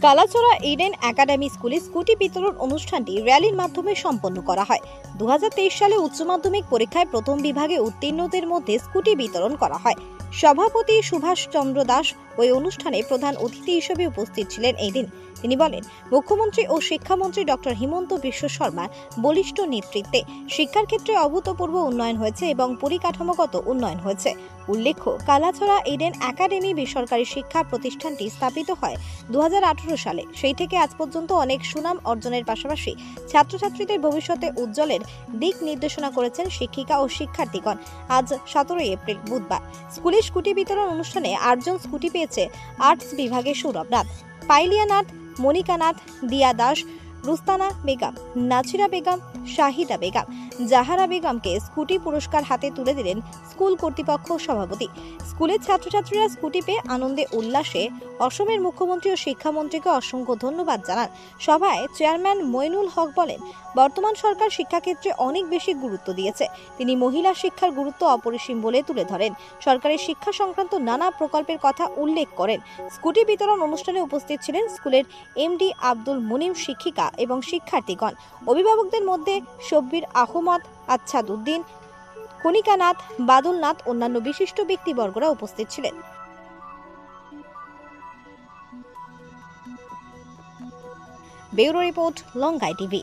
Kalachara Eden academy স্কুলে scooty বিতরণ অনুষ্ঠানটি র্যালির মাধ্যমে সম্পন্ন করা হয়। 2023 সালে উচ্চ মাধ্যমিক পরীক্ষায় প্রথম বিভাগে উত্তীর্ণদের মধ্যে স্কুটি বিতরণ করা হয়। সভাপতি সুভাষ চন্দ্র দাস ওই অনুষ্ঠানে প্রধান অতিথি হিসেবে উপস্থিত ছিলেন। এই দিন তিনি বলেন, মুখ্যমন্ত্রী ও শিক্ষামন্ত্রী ডক্টর হিমন্ত বিশ্ব শর্মার বলিষ্ঠ নেতৃত্বে শিক্ষার ক্ষেত্রে অভূতপূর্ব উন্নয়ন হয়েছে এবং পরিকাঠামোগত উন্নয়ন হয়েছে। উল্লেখ্য, কালাছড়া ইডেন একাডেমি বেসরকারি শিক্ষা প্রতিষ্ঠানটি স্থাপিত হয় 2018 সালে। সেই থেকে আজ পর্যন্ত অনেক সুনাম অর্জনের পাশাপাশি ছাত্রছাত্রীদের ভবিষ্যতে উজ্জ্বলের দিক নির্দেশনা করেছেন শিক্ষিকা ও শিক্ষার্থীগণ। আজ 17 এপ্রিল বুধবার স্কুলে স্কুটি বিতরণ অনুষ্ঠানে 8 জন স্কুটি পেয়েছে আর্টস বিভাগে সৌরভ নাথ, পাইলিয়া নাথ, মনিকা নাথ, দিয়া দাস, রুস্তানা বেগম, নাছিরা বেগম, শাহিদা বেগম, জাহারা বেগমকে স্কুটি পুরস্কার হাতে তুলে দিলেন স্কুল কর্তৃপক্ষ সভাপতি। স্কুলের ছাত্রছাত্রীরা স্কুটি পেয়ে আনন্দে উল্লাসে অসমের মুখ্যমন্ত্রী ও শিক্ষামন্ত্রীকে অসংখ্য ধন্যবাদ জানান। সভায় চেয়ারম্যান মইনুল হক বলেন, বর্তমান সরকার শিক্ষাক্ষেত্রে অনেক বেশি গুরুত্ব দিয়েছে। তিনি মহিলা শিক্ষার গুরুত্ব অপরিসীম বলে তুলে ধরেন। সরকারের শিক্ষা সংক্রান্ত নানা প্রকল্পের কথা উল্লেখ করেন। স্কুটি বিতরণ অনুষ্ঠানে উপস্থিত ছিলেন স্কুলের এমডি আব্দুল মুনিম, শিক্ষিকা এবং শিক্ষার্থীগণ। অভিভাবকদের মধ্যে শব্বির আহমদ, আচ্ছাদ উদ্দিন, কণিকা নাথ, বাদল নাথ, অন্যান্য বিশিষ্ট ব্যক্তিবর্গরা উপস্থিত ছিলেন। Bureau report, Lankai TV.